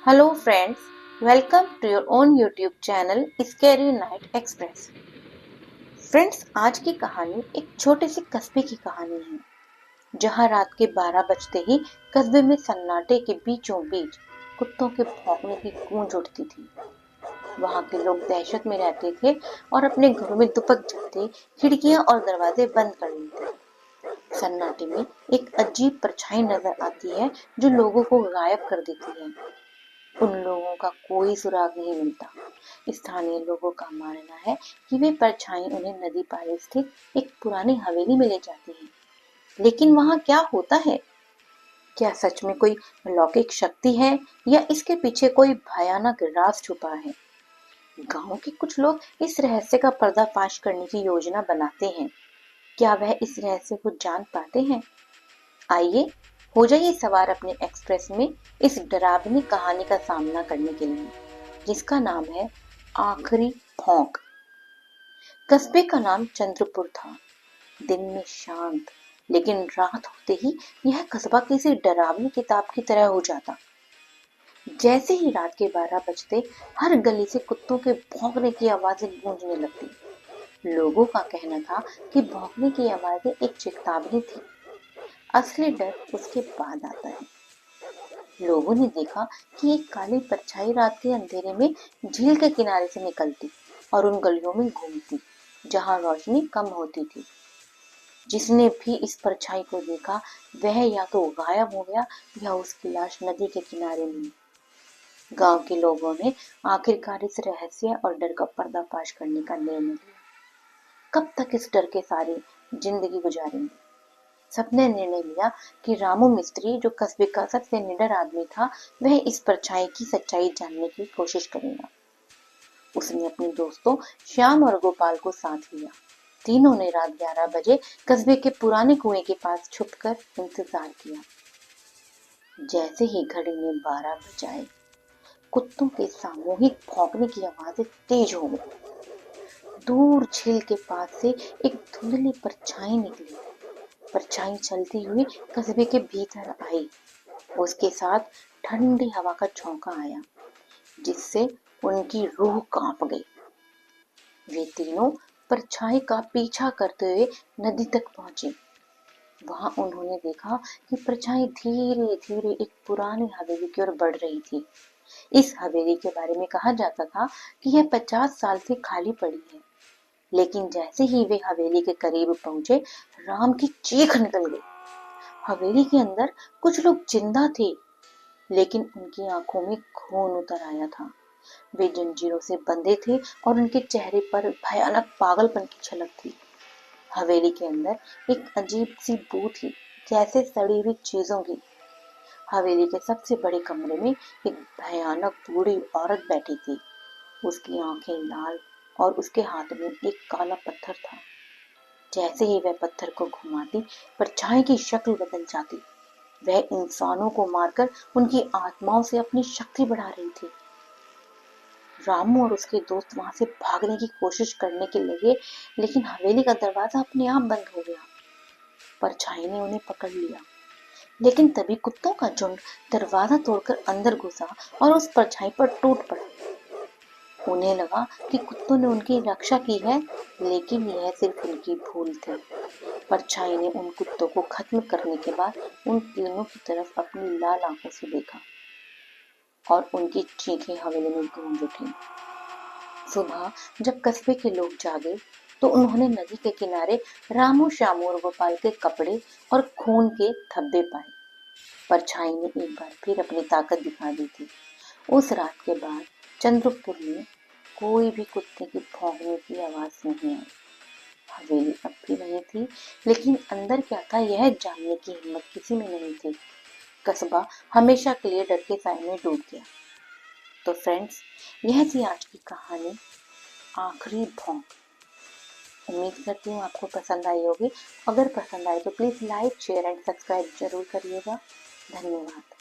Hello friends, welcome to your own YouTube channel Scary Night Express। Friends, आज की कहानी एक छोटे से कस्बे की कहानी है, जहां रात के 12 बजते ही कस्बे में सन्नाटे के बीचों बीच कुत्तों के भौंकने की गूंज उठती थी। वहां के लोग दहशत में रहते थे और अपने घरों में दुपक जाते, खिड़कियां और दरवाजे बंद कर लेते। सन्नाटे में एक अजीब परछाई नजर आती है जो लोगों को गायब कर देती है। उन लोगों का कोई सुराग नहीं मिलता। स्थानीय लोगों का मानना है कि वे परछाई उन्हें नदी पार स्थित एक पुरानी हवेली में ले जाती है। लेकिन वहां क्या होता है? क्या सच में कोई अलौकिक शक्ति है या इसके पीछे कोई भयानक राज छुपा है? गांव के कुछ लोग इस रहस्य का पर्दाफाश करने की योजना बनाते हैं। क्या वह इस रहस्य को जान पाते हैं? आइए हो जाइए सवार अपने एक्सप्रेस में इस डरावनी कहानी का सामना करने के लिए, जिसका नाम है आखिरी भौंक। कस्बे का नाम चंद्रपुर था। दिन में शांत, लेकिन रात होते ही यह कस्बा किसी डरावनी किताब की तरह हो जाता। जैसे ही रात के 12 बजते हर गली से कुत्तों के भौंकने की आवाजें गूंजने लगती। लोगों का कहना था कि भौंकने की आवाजें एक चेतावनी थी। असली डर उसके बाद आता है। लोगों ने देखा कि एक काली परछाई रात के अंधेरे में झील के किनारे से निकलती और उन गलियों में घूमती जहां रोशनी कम होती थी। जिसने भी इस परछाई को देखा वह या तो गायब हो गया या उसकी लाश नदी के किनारे मिली। गांव के लोगों ने आखिरकार इस रहस्य और डर का पर्दाफाश करने का निर्णय लिया। कब तक इस डर के सारी जिंदगी गुजारेंगे? सबने निर्णय लिया कि रामू मिस्त्री, जो कस्बे का सबसे निडर आदमी था, वह इस परछाई की सच्चाई जानने की कोशिश करेगा। उसने अपने दोस्तों श्याम और गोपाल को साथ लिया। तीनों ने रात 11 बजे कस्बे के पुराने कुएं के पास छुपकर इंतजार किया। जैसे ही घड़ी ने 12 बजाए, कुत्तों के सामूहिक भौंकने की आवाजें तेज हो गई। दूर झील के पास से एक धुंधली परछाई निकली। परछाई चलती हुई कस्बे के भीतर आई। उसके साथ ठंडी हवा का झोंका आया, जिससे उनकी रूह कांप गई। वे तीनों परछाई का पीछा करते हुए नदी तक पहुंचे। वहां उन्होंने देखा कि परछाई धीरे धीरे एक पुरानी हवेली की ओर बढ़ रही थी। इस हवेली के बारे में कहा जाता था कि यह 50 साल से खाली पड़ी है। लेकिन जैसे ही वे हवेली के करीब पहुंचे, राम की चीख निकल गई। हवेली के अंदर कुछ लोग जिंदा थे, लेकिन उनकी आंखों में खून उतर आया था। वे जंजीरों से बंधे थे और उनके चेहरे पर भयानक पागलपन की झलक थी। हवेली के अंदर एक अजीब सी बू थी, जैसे सड़ी हुई चीजों की। हवेली के सबसे बड़े कमरे में एक भयानक बूढ़ी औरत बैठी थी। उसकी आंखें लाल और उसके हाथ में एक काला पत्थर था। जैसे ही वह पत्थर को घुमाती, परछाई की शक्ल बदल जाती। वह इंसानों को मारकर उनकी आत्माओं से अपनी शक्ति बढ़ा रही थी। रामू और उसके दोस्त वहां से भागने की कोशिश करने के लगे, लेकिन हवेली का दरवाजा अपने आप बंद हो गया। परछाई ने उन्हें पकड़ लिया, लेकिन तभी कुत्तों का झुंड दरवाजा तोड़कर अंदर घुसा और उस परछाई पर टूट पड़ा। उन्हें लगा कि कुत्तों ने उनकी रक्षा की है, लेकिन यह सिर्फ उनकी भूल थी। परछाई ने उन कुत्तों को खत्म करने के बाद उन तीनों की तरफ अपनी लाल आंखों से देखा और उनकी चीखें हवेली में गूंज उठी। सुबह जब कस्बे के लोग जागे, तो उन्होंने नदी के किनारे रामू, श्यामू और गोपाल के कपड़े और खून के धब्बे पाए। परछाई ने एक बार फिर अपनी ताकत दिखा दी थी। उस रात के बाद चंद्रपुर में कोई भी कुत्ते की भौंकने की आवाज नहीं आई। हवेली अब भी वही थी, लेकिन अंदर क्या था यह जानने की हिम्मत किसी में नहीं थी। कस्बा हमेशा के लिए डर के साए में डूब गया। तो फ्रेंड्स, यह थी आज की कहानी आखिरी भौंक। उम्मीद करती हूँ आपको पसंद आई होगी। अगर पसंद आए तो please like, share and subscribe जरूर करिएगा। धन्यवाद।